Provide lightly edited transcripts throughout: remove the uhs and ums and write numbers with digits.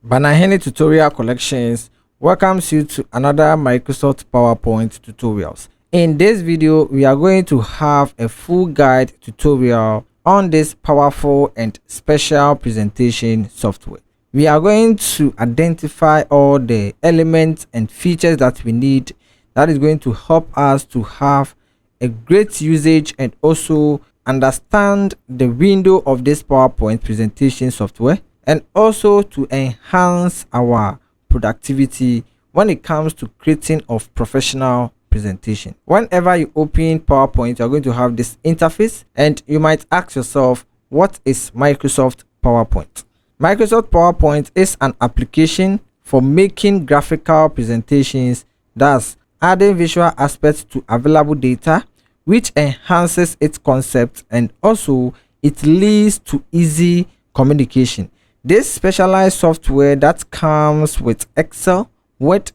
Banahene Tutorial Collections welcomes you to another Microsoft PowerPoint tutorials. In this video, we are going to have a full guide tutorial on this powerful and special presentation software. We are going to identify all the elements and features that we need that is going to help us to have a great usage and also understand the window of this PowerPoint presentation software, and also to enhance our productivity when it comes to creating of professional presentation. Whenever you open PowerPoint, you're going to have this interface, and you might ask yourself, what is Microsoft PowerPoint? Microsoft PowerPoint is an application for making graphical presentations, thus adding visual aspects to available data, which enhances its concept and also it leads to easy communication. This specialized software that comes with Excel, Word,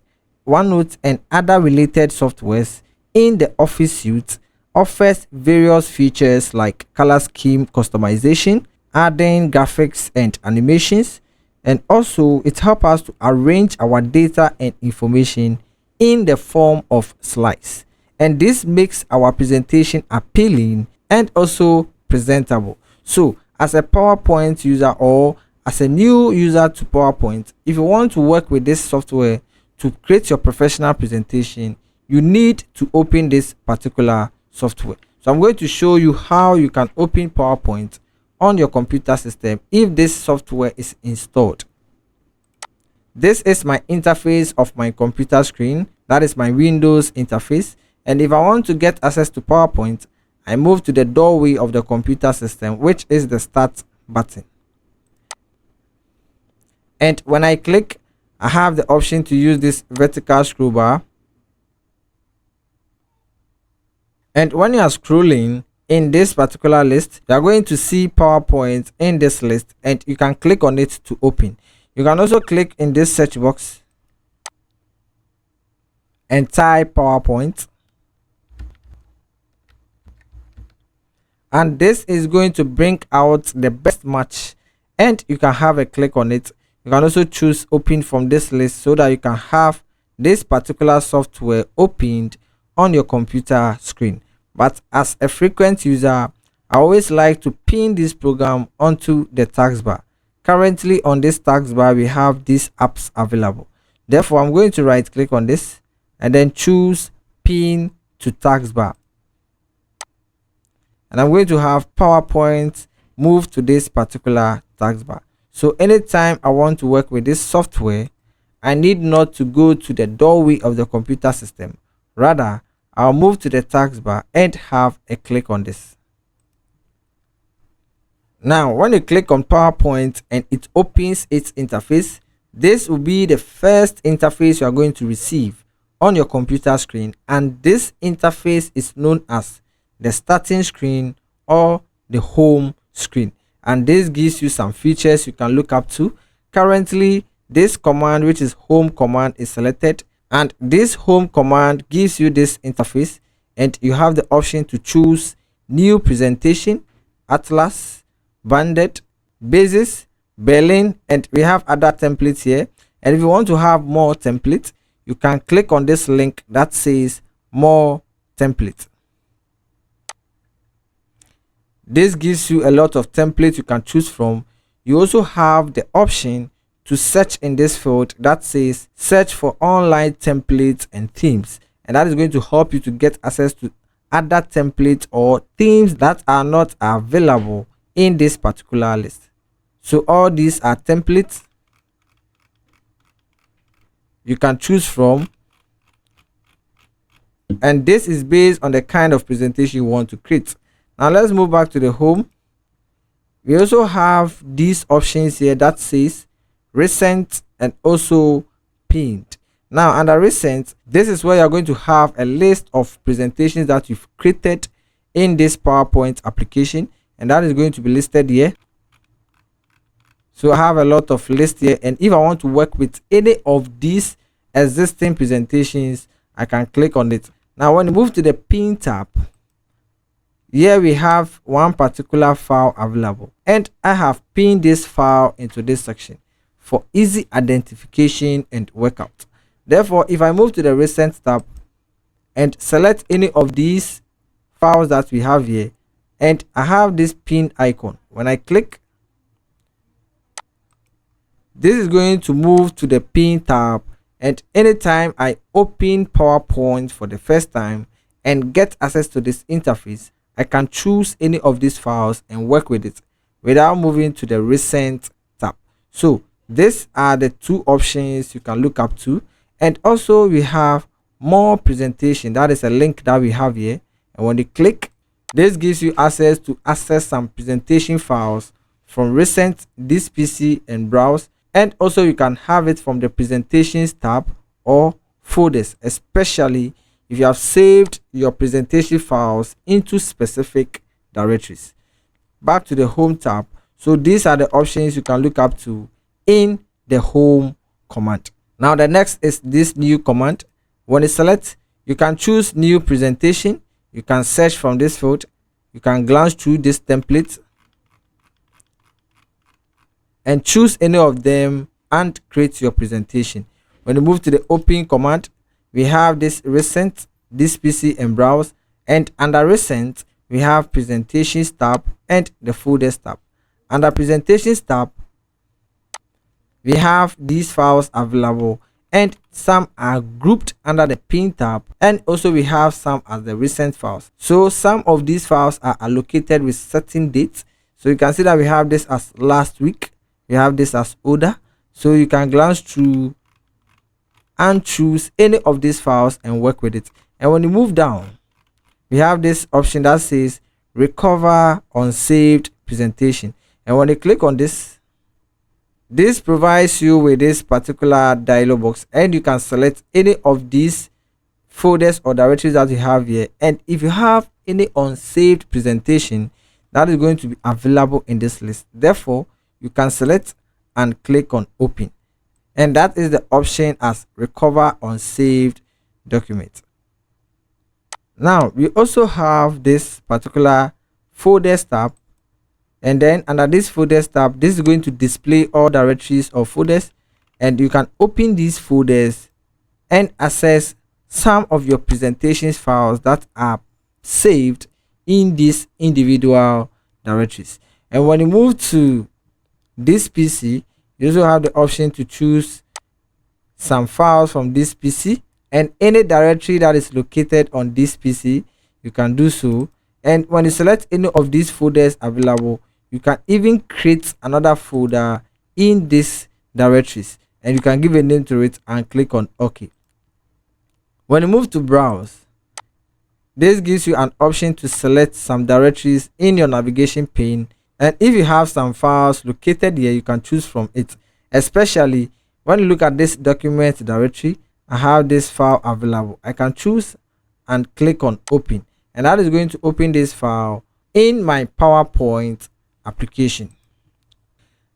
OneNote, and other related softwares in the Office suite offers various features like color scheme customization, adding graphics and animations, and also it helps us to arrange our data and information in the form of slides. And this makes our presentation appealing and also presentable. So as a PowerPoint user or as a new user to PowerPoint, if you want to work with this software to create your professional presentation, you need to open this particular software. So I'm going to show you how you can open PowerPoint on your computer system if this software is installed. This is my interface of my computer screen. That is my Windows interface. And if I want to get access to PowerPoint, I move to the doorway of the computer system, which is the Start button. And when I click, I have the option to use this vertical scroll bar. And when you are scrolling in this particular list, you are going to see PowerPoint in this list, and you can click on it to open. You can also click in this search box and type PowerPoint. And this is going to bring out the best match, and you can have a click on it. You can also choose open from this list so that you can have this particular software opened on your computer screen. But as a frequent user, I always like to pin this program onto the taskbar. Currently on this taskbar, we have these apps available. Therefore, I'm going to right click on this and then choose pin to taskbar. And I'm going to have PowerPoint move to this particular taskbar. So anytime I want to work with this software, I need not to go to the doorway of the computer system. Rather, I'll move to the taskbar and have a click on this. Now, when you click on PowerPoint and it opens its interface, this will be the first interface you are going to receive on your computer screen. And this interface is known as the starting screen or the home screen, and this gives you some features you can look up to. Currently, this command, which is home command, is selected, and this home command gives you this interface, and you have the option to choose new presentation, atlas, banded, basis, Berlin, and we have other templates here. And if you want to have more templates, you can click on this link that says more templates. This gives you a lot of templates you can choose from. You also have the option to search in this field that says search for online templates and themes, and that is going to help you to get access to other templates or themes that are not available in this particular list. So all these are templates you can choose from, and this is based on the kind of presentation you want to create. Now let's move back to the home. We also have these options here that says recent and also pinned. Now under recent, this is where you're going to have a list of presentations that you've created in this PowerPoint application, and that is going to be listed here. So I have a lot of lists here, and if I want to work with any of these existing presentations, I can click on it. Now when you move to the pin tab, here we have one particular file available, and I have pinned this file into this section. for easy identification and workout. Therefore, if I move to the recent tab and select any of these files that we have here, and I have this pin icon, when I click, this is going to move to the pin tab, and anytime I open PowerPoint for the first time and get access to this interface, I can choose any of these files and work with it without moving to the recent tab. So these are the two options you can look up to. And also we have more presentation. That is a link that we have here, and when you click, this gives you access to access some presentation files from recent, this PC, and browse. And also you can have it from the presentations tab or folders, especially if you have saved your presentation files into specific directories. Back to the home tab. So these are the options you can look up to in the home command. Now the next is this new command. When you select, you can choose new presentation. You can search from this field. You can glance through this template and choose any of them and create your presentation. When you move to the open command, we have this recent, this PC, and browse, and under recent we have presentations tab and the folders tab. Under presentations tab, we have these files available, and some are grouped under the pin tab, and also we have some as the recent files. So some of these files are allocated with certain dates. So you can see that we have this as last week, we have this as older. So you can glance through and choose any of these files and work with it. And when you move down, we have this option that says recover unsaved presentation, and when you click on this, this provides you with this particular dialog box, and you can select any of these folders or directories that you have here. And if you have any unsaved presentation, that is going to be available in this list. Therefore, you can select and click on open, and that is the option as recover unsaved document. Now we also have this particular folders tab, and then under this folders tab, this is going to display all directories or folders, and you can open these folders and access some of your presentations files that are saved in these individual directories. And when you move to this PC, you also have the option to choose some files from this PC, and any directory that is located on this PC, you can do so. And when you select any of these folders available, you can even create another folder in these directories, and you can give a name to it and click on OK. When you move to browse, this gives you an option to select some directories in your navigation pane, and if you have some files located here, you can choose from it. Especially when you look at this document directory, I have this file available. I can choose and click on open, and that is going to open this file in my PowerPoint application.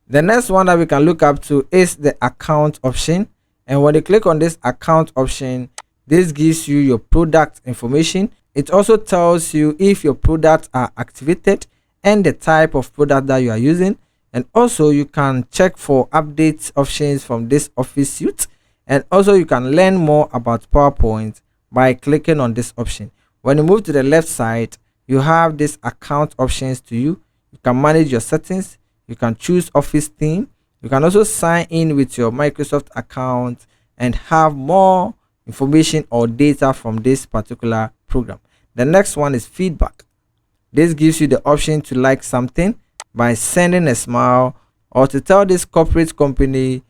The next one that we can look up to is the account option, and when you click on this account option, this gives you your product information. It also tells you if your products are activated and the type of product that you are using, and also you can check for updates options from this office suite, and also you can learn more about PowerPoint by clicking on this option. When you move to the left side, you have this account options to you. You can manage your settings, you can choose office theme, you can also sign in with your Microsoft account and have more information or data from this particular program. The next one is feedback. This gives you the option to like something by sending a smile, or to tell this corporate company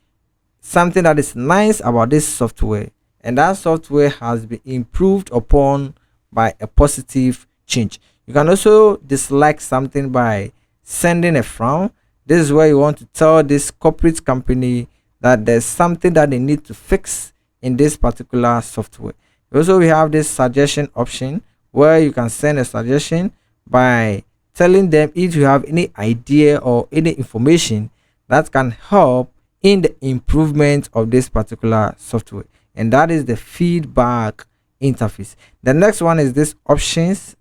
something that is nice about this software, and that software has been improved upon by a positive change. You can also dislike something by sending a frown. This is where you want to tell this corporate company that there's something that they need to fix in this particular software. Also, we have this suggestion option where you can send a suggestion by telling them if you have any idea or any information that can help in the improvement of this particular software, and that is the feedback interface. The next one is this options,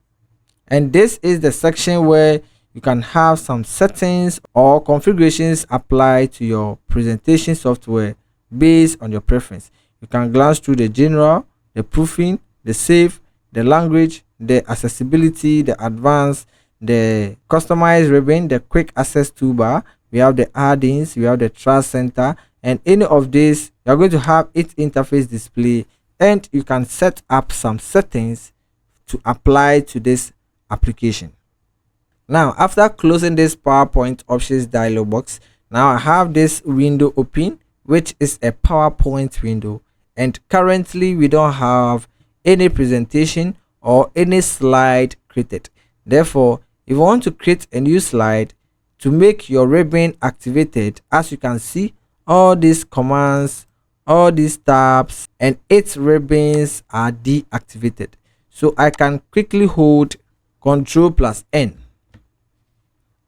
and this is the section where you can have some settings or configurations applied to your presentation software based on your preference. You can glance through the general, the proofing, the save, the language, the accessibility, the advanced, the customized ribbon, the quick access toolbar. We have the add-ins, we have the trust center, and any of these you are going to have its interface display, and you can set up some settings to apply to this application. Now, after closing this PowerPoint options dialog box, now I have this window open, which is a PowerPoint window, and currently we don't have any presentation or any slide created. Therefore, if you want to create a new slide to make your ribbon activated, as you can see, all these commands, all these tabs and its ribbons are deactivated. So I can quickly hold Ctrl+N,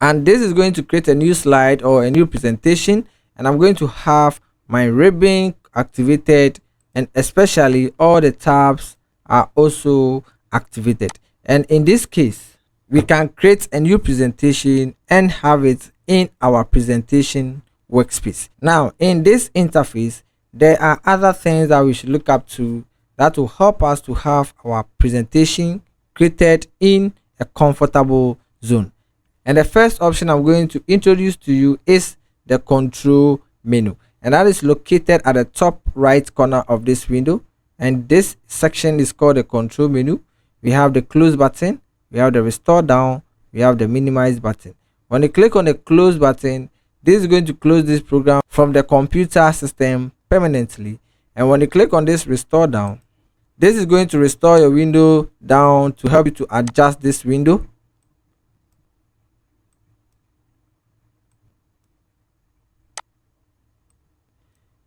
and this is going to create a new slide or a new presentation, and I'm going to have my ribbon activated, and especially all the tabs are also activated. And in this case, we can create a new presentation and have it in our presentation workspace. Now, in this interface, there are other things that we should look up to that will help us to have our presentation created in a comfortable zone. And the first option I'm going to introduce to you is the control menu, and that is located at the top right corner of this window. And this section is called the control menu. We have the close button, we have the restore down, we have the minimize button. When you click on the close button, this is going to close this program from the computer system permanently. And when you click on this restore down, this is going to restore your window down to help you to adjust this window.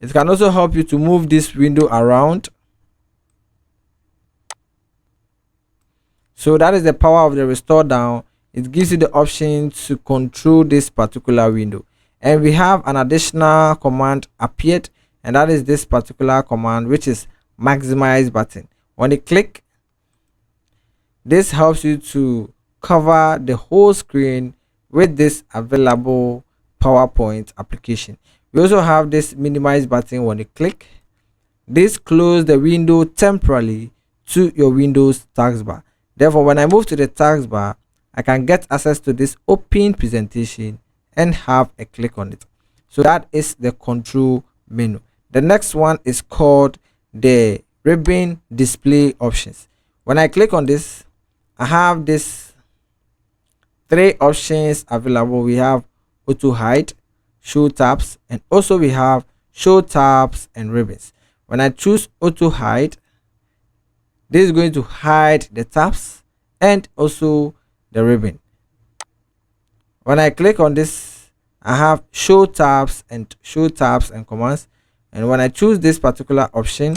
It can also help you to move this window around. So that is the power of the restore down. It gives you the option to control this particular window. And we have an additional command appeared, and that is this particular command, which is maximize button. When you click, this helps you to cover the whole screen with this available PowerPoint application. We also have this minimize button. When you click, this close the window temporarily to your Windows taskbar. Therefore, when I move to the taskbar, I can get access to this open presentation and have a click on it. So that is the control menu. The next one is called the ribbon display options. When I click on this, I have this three options available. We have auto hide, show tabs, and also we have show tabs and ribbons. When I choose auto hide, this is going to hide the tabs and also the ribbon. When I click on this, I have show tabs and commands, and when I choose this particular option,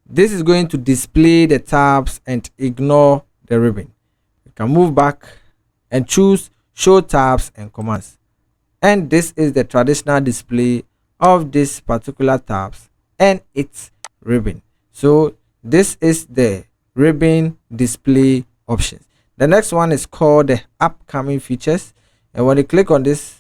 this is going to display the tabs and ignore the ribbon. You can move back and choose show tabs and commands, and this is the traditional display of this particular tabs and its ribbon. So this is the ribbon display options. The next one is called the upcoming features, and when you click on this,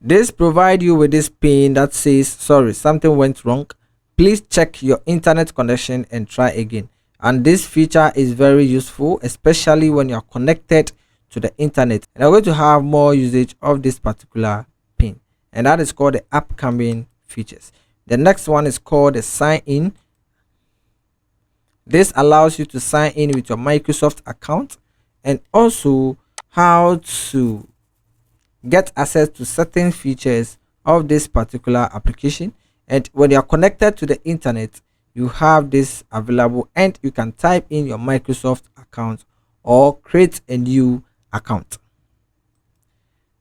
this provide you with this pane that says sorry, something went wrong, please check your internet connection and try again. And this feature is very useful, especially when you are connected to the internet, and I'm going to have more usage of this particular pane, and that is called the upcoming features. The next one is called the sign in. This allows you to sign in with your Microsoft account, and also how to get access to certain features of this particular application. And when you are connected to the internet, you have this available, and you can type in your Microsoft account or create a new account.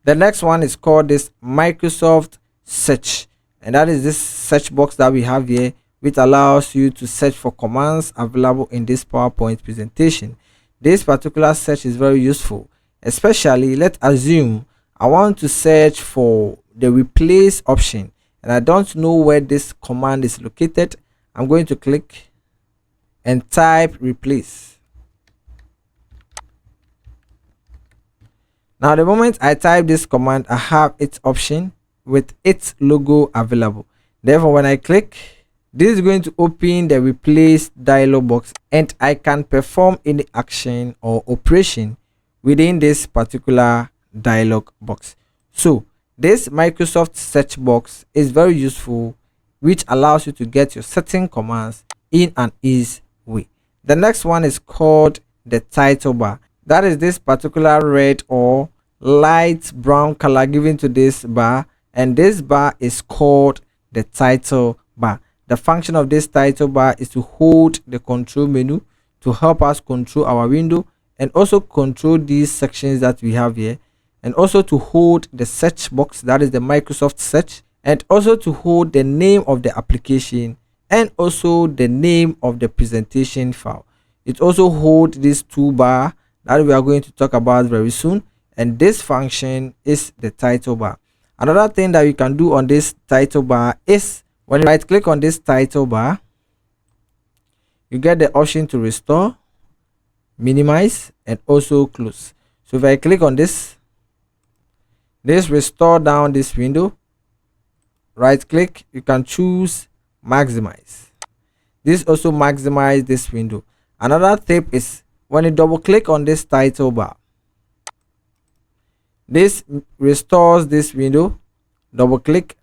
The next one is called this Microsoft search, and that is this search box that we have here, which allows you to search for commands available in this PowerPoint presentation. This particular search is very useful, especially let's assume I want to search for the replace option and I don't know where this command is located. I'm going to click and type replace. Now the moment I type this command, I have its option with its logo available. Therefore, when I click, this is going to open the replace dialog box, and I can perform any action or operation within this particular dialog box. So this Microsoft search box is very useful, which allows you to get your certain commands in an easy way. The next one is called the title bar. That is this particular red or light brown color given to this bar, and this bar is called the title bar. The function of this title bar is to hold the control menu to help us control our window, and also control these sections that we have here, and also to hold the search box, that is the Microsoft search, and also to hold the name of the application and also the name of the presentation file. It also holds this toolbar that we are going to talk about very soon, and this function is the title bar. Another thing that you can do on this title bar is when you right click on this title bar, you get the option to restore, minimize, and also close. So if I click on this restore down this window, right click, you can choose maximize. This also maximize this window. Another tip is when you double click on this title bar, this restores this window. Double click,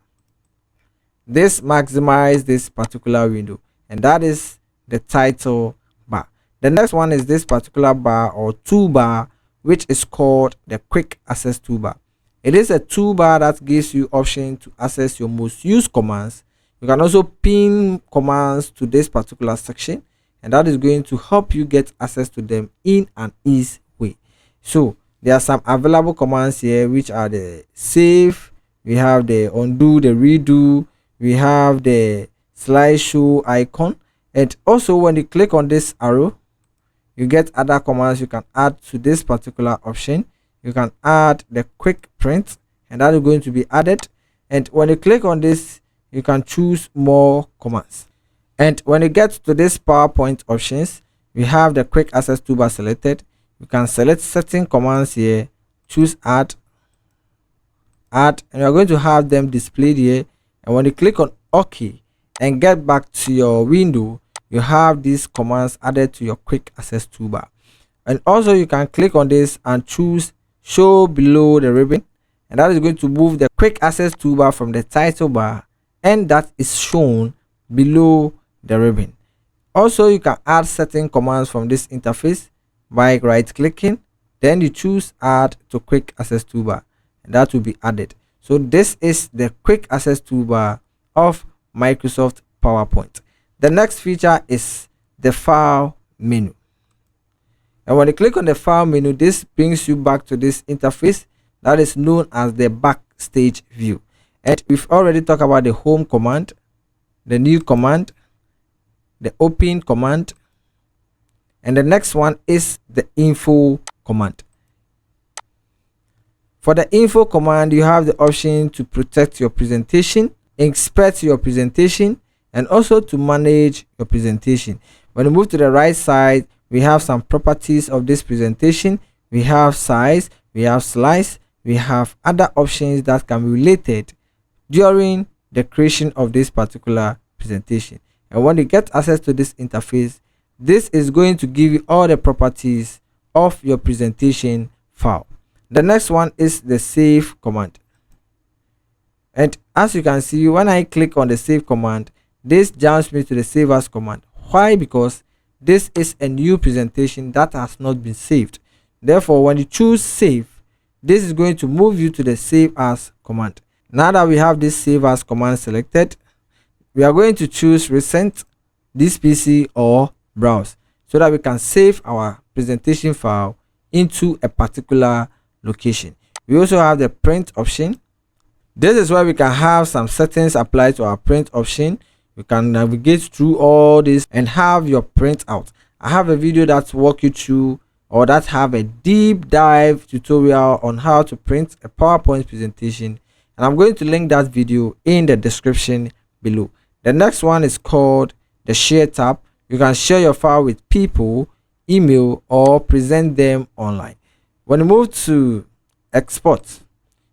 this maximize this particular window, and that is the title bar. The next one is this particular bar or toolbar, which is called the quick access toolbar. It is a toolbar that gives you option to access your most used commands. You can also pin commands to this particular section, and that is going to help you get access to them in an easy way. So there are some available commands here, which are the save, we have the undo, the redo, we have the slideshow icon, and also when you click on this arrow, you get other commands you can add to this particular option. You can add the quick print, and that is going to be added, and when you click on this, you can choose more commands. And when you get to this PowerPoint options, we have the quick access toolbar selected. You can select certain commands here, choose add, and you're going to have them displayed here. And when you click on OK and get back to your window, you have these commands added to your quick access toolbar. And also you can click on this and choose show below the ribbon, and that is going to move the quick access toolbar from the title bar, and that is shown below the ribbon. Also, you can add certain commands from this interface by right clicking, then you choose add to quick access toolbar, and that will be added. So this is the quick access toolbar of Microsoft PowerPoint. The next feature is the file menu. And when you click on the file menu, this brings you back to this interface that is known as the backstage view. And we've already talked about the home command, the new command, the open command, and the next one is the info command. For the info command, you have the option to protect your presentation, inspect your presentation, and also to manage your presentation. When you move to the right side, we have some properties of this presentation. We have size, we have slice, we have other options that can be related during the creation of this particular presentation. And when you get access to this interface, this is going to give you all the properties of your presentation file. The next one is the save command. And as you can see, when I click on the save command, this jumps me to the save as command. Why? Because this is a new presentation that has not been saved. Therefore, when you choose save, this is going to move you to the save as command. Now that we have this save as command selected, we are going to choose recent, this PC, or browse, so that we can save our presentation file into a particular location. We also have the print option. This is where we can have some settings applied to our print option. You can navigate through all this and have your print out. I have a video that walk you through, or that have a deep dive tutorial on how to print a PowerPoint presentation, and I'm going to link that video in the description below. The next one is called the share tab. You can share your file with people, email, or present them online. When you move to export.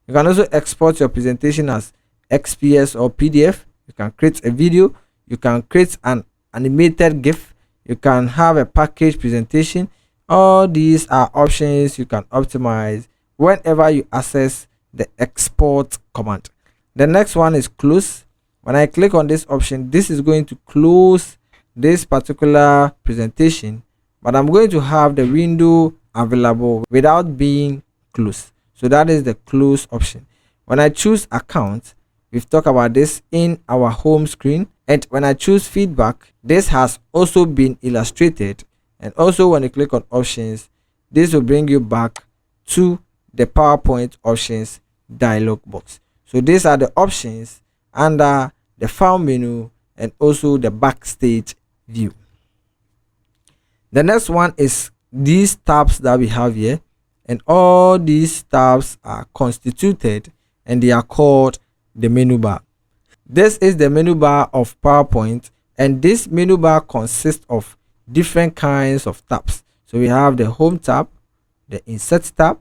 You can also export your presentation as XPS or PDF. You can create a video. You can create an animated GIF. You can have a package presentation. All these are options you can optimize whenever you access the export command. The next one is close. When I click on this option, this is going to close this particular presentation, but I'm going to have the window available without being closed. So that is the close option. When I choose account, we've talked about this in our home screen, and when I choose feedback, this has also been illustrated. And also when you click on options, this will bring you back to the PowerPoint options dialog box. So these are the options under the file menu and also the backstage view. The next one is these tabs that we have here, and all these tabs are constituted and they are called the menu bar. This is the menu bar of PowerPoint, and this menu bar consists of different kinds of tabs. So we have the home tab, the insert tab,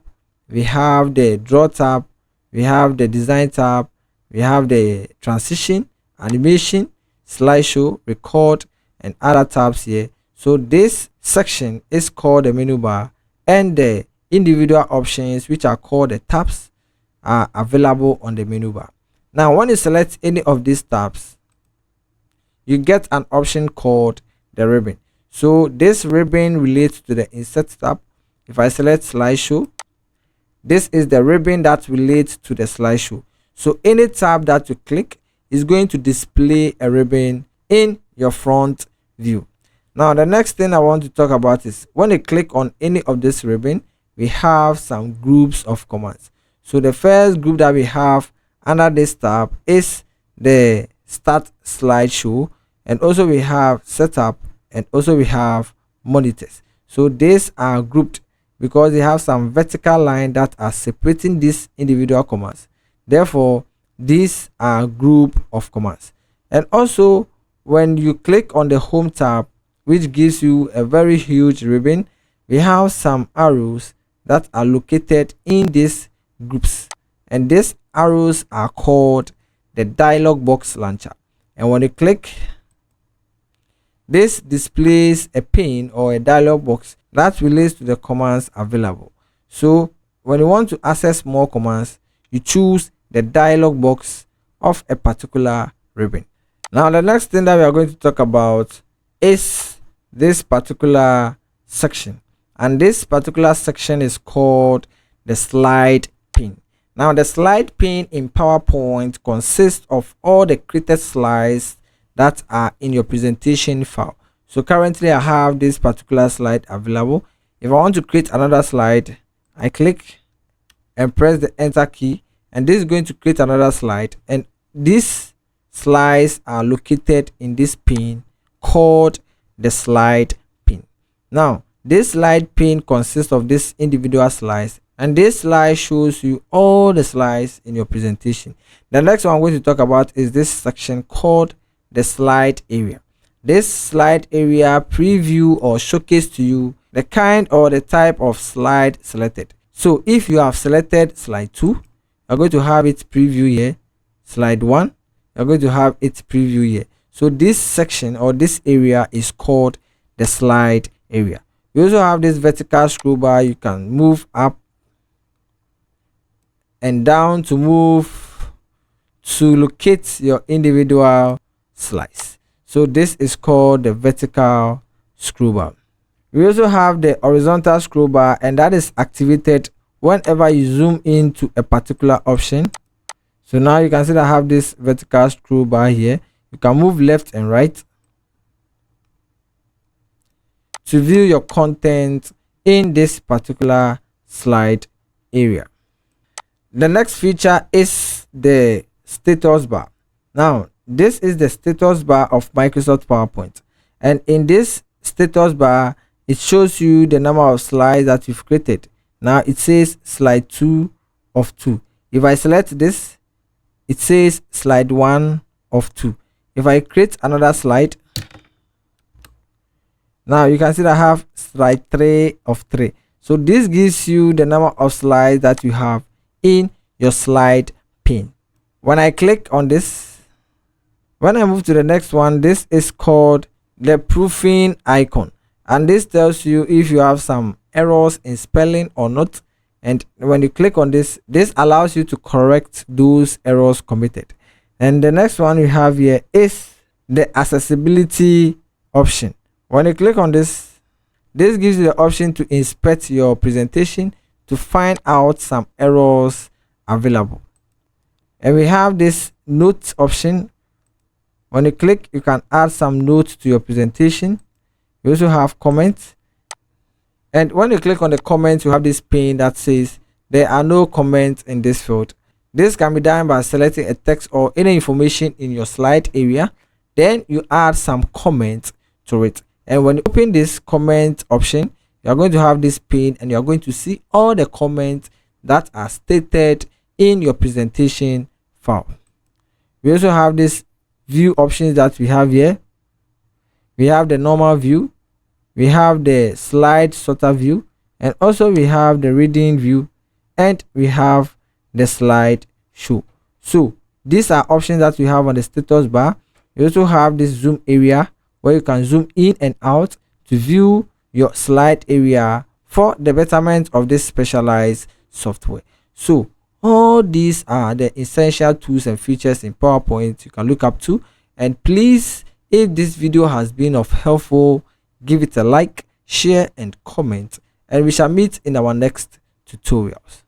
we have the draw tab, we have the design tab, we have the transition, animation, slideshow, record, and other tabs here. So this section is called the menu bar, and the individual options, which are called the tabs, are available on the menu bar. Now when you select any of these tabs, you get an option called the ribbon. So this ribbon relates to the insert tab. If I select slideshow, this is the ribbon that relates to the slideshow. So any tab that you click is going to display a ribbon in your front view. Now the next thing I want to talk about is when you click on any of this ribbon, we have some groups of commands. So the first group that we have under this tab is the start slideshow, and also we have setup, and also we have monitors. So these are grouped because they have some vertical line that are separating these individual commands. Therefore, these are group of commands. And also when you click on the home tab, which gives you a very huge ribbon, we have some arrows that are located in these groups, and these arrows are called the dialog box launcher. And when you click, this displays a pane or a dialog box that relates to the commands available. So when you want to access more commands, you choose the dialog box of a particular ribbon. Now the next thing that we are going to talk about is this particular section, and this particular section is called the slide pane. Now the slide pane in PowerPoint consists of all the created slides that are in your presentation file. So currently I have this particular slide available. If I want to create another slide, I click and press the enter key, and this is going to create another slide, and these slides are located in this pane called the slide pane. Now this slide pane consists of this individual slides, and this slide shows you all the slides in your presentation. The next one I'm going to talk about is this section called the slide area. This slide area preview or showcase to you the kind or the type of slide selected. So if you have selected slide 2, you're going to have its preview here. Slide 1, you're going to have its preview here. So this section or this area is called the slide area. We also have this vertical scroll bar. You can move up and down to move to locate your individual slides. So this is called the vertical scroll bar. We also have the horizontal scroll bar, and that is activated whenever you zoom into a particular option. So now you can see that I have this vertical scroll bar here. You can move left and right to view your content in this particular slide area. The next feature is the status bar. Now this is the status bar of Microsoft PowerPoint, and in this status bar it shows you the number of slides that you've created. Now it says slide 2 of 2. If I select this, it says slide 1 of 2. If I create another slide, now you can see that I have slide 3 of 3. So this gives you the number of slides that you have in your slide pane. When I click on this, when I move to the next one, this is called the proofing icon, and this tells you if you have some errors in spelling or not. And when you click on this, this allows you to correct those errors committed. And the next one we have here is the accessibility option. When you click on this, this gives you the option to inspect your presentation to find out some errors available. And we have this notes option. When you click, you can add some notes to your presentation. You also have comments, and when you click on the comments, you have this pane that says there are no comments in this field. This can be done by selecting a text or any information in your slide area, then you add some comments to it. And when you open this comment option, you are going to have this pane, and you are going to see all the comments that are stated in your presentation file. We also have this view options that we have here. We have the normal view, we have the slide sorter view, and also we have the reading view, and we have the slide show. So these are options that we have on the status bar. You also have this zoom area where you can zoom in and out to view your slide area for the betterment of this specialized software. So all these are the essential tools and features in PowerPoint you can look up to. And please, if this video has been of helpful, give it a like, share and comment, and we shall meet in our next tutorials.